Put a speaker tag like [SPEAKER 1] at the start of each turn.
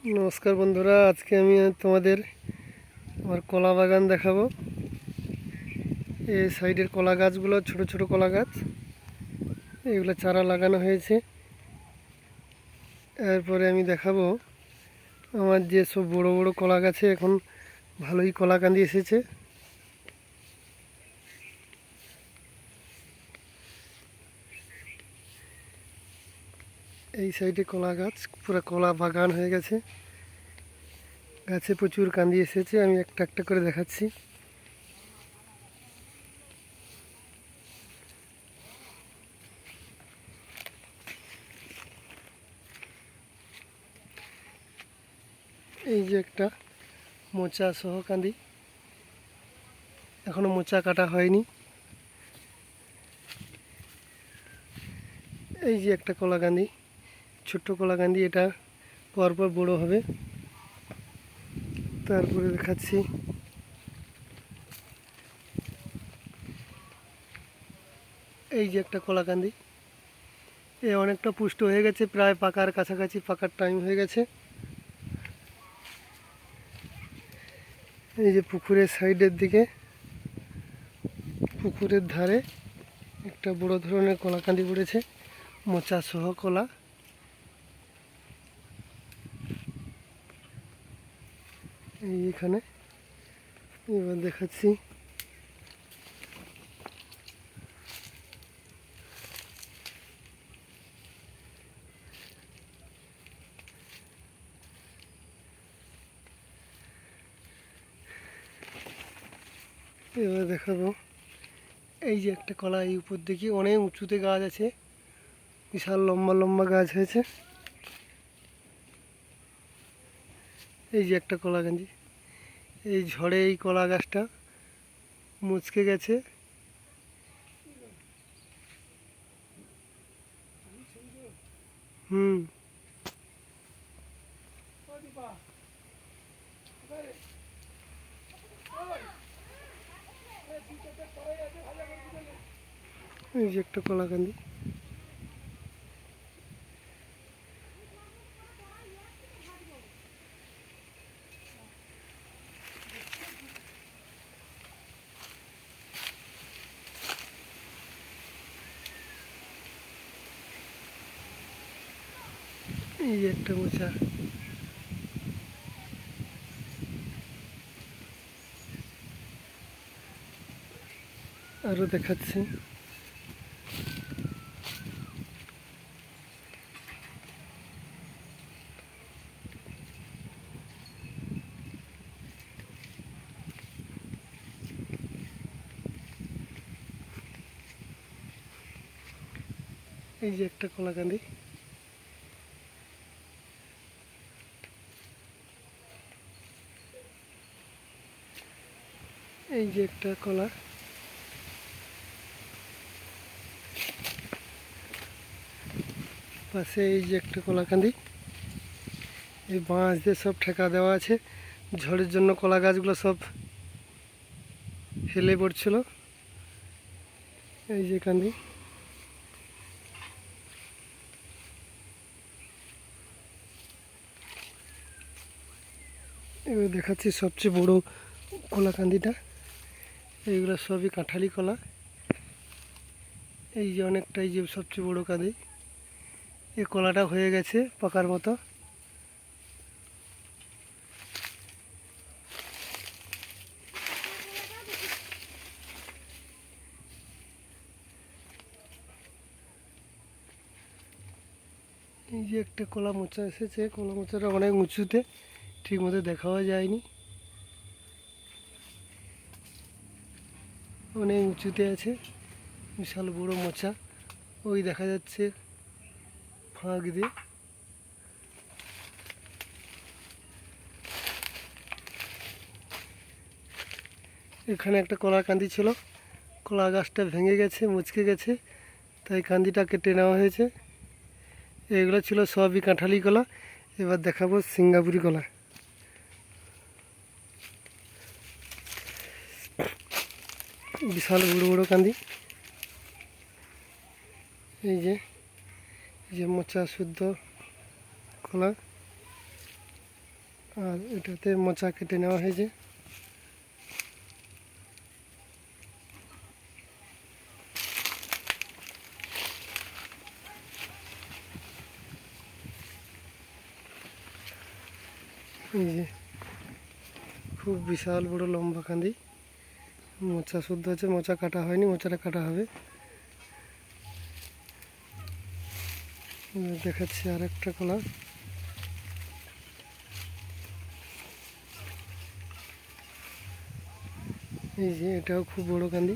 [SPEAKER 1] নমস্কার বন্ধুরা, আজকে আমি তোমাদের আমার কলা বাগান দেখাবো। এই সাইডের কলা গাছগুলো ছোট ছোট কলা গাছ, এগুলো চারা লাগানো হয়েছে। এরপরে আমি দেখাবো আমার যে সব বড় বড় কলা গাছে এখন ভালোই কলা কাঁদি এসেছে। এই সাইডে কলা গাছ পুরো কলা বাগান হয়ে গেছে, গাছে প্রচুর কাঁদি এসেছে। আমি একটা একটা করে দেখাচ্ছি। এই যে একটা মোচা সহ কাঁদি, এখনো মোচা কাটা হয়নি। এই যে একটা কলা কাঁদি, ছোট্ট কলা কাঁদি, এটা পরপর বড় হবে। তারপরে দেখাচ্ছি এই যে একটা কলাকান্দি, এ অনেকটা পুষ্ট হয়ে গেছে, প্রায় পাকার কাছাকাছি, পাকার টাইম হয়ে গেছে। এই যে পুকুরের সাইডের দিকে, পুকুরের ধারে একটা বড় ধরনের কলাকান্দি পড়েছে, মোচা সহ কলা। এইখানে এবার দেখাচ্ছি এবার দেখাবো এই যে একটা কলা, এই উপর দিকে অনেক উঁচুতে গাছ আছে, বিশাল লম্বা লম্বা গাছ হয়েছে। এই যে একটা কলাকান্দি, এই ঝড়ে এই কলা গাছটা মুচকে গেছে। হুম এই যে একটা কলাকান্দি, এই যে একটা মোচা। আরও দেখাচ্ছি এই যে একটা কলাকান্দি, এই যে একটা কলা, পাশে এই যে একটা কলাকান্দি। এই বাঁশ দিয়ে সব ঠেকা দেওয়া আছে, ঝড়ের জন্য কলা গাছগুলো সব হেলে পড়ছিল। এই যে কান্দি, এবার দেখাচ্ছি সবচেয়ে বড় কলাকান্দিটা। এইগুলো সবই কাঁঠালি কলা। এই যে অনেকটা, এই যে সবচেয়ে বড় কাঁদি, এই কলাটা হয়ে গেছে পাকার মতো। এই যে একটা কলা মোচা এসেছে, কলা মোচাটা অনেক উঁচুতে, ঠিক মতো দেখাও যায়নি, অনেক উঁচুতে আছে, বিশাল বড় মোচা। ওই দেখা যাচ্ছে ফাঁক দিয়ে। এখানে একটা কলার কান্দি ছিল, কলা গাছটা ভেঙে গেছে, মুচকে গেছে, তাই কান্দিটা কেটে নেওয়া হয়েছে। এগুলো ছিল সবই কাঁঠালি কলা। এবার দেখাবো সিঙ্গাপুরি কলা। বিশাল বড় বড় কান্দি, এই যে মোচা শুদ্ধ কলা। আর এটাতে মোচা কেটে নেওয়া হয়েছে। এই যে খুব বিশাল বড় লম্বা কান্দি, মোচা শুদ্ধ আছে, মোচা কাটা হয়নি, মোচাটা কাটা হবে। দেখাচ্ছি আর একটা কলা। এই যে এটাও খুব বড় কান্দি।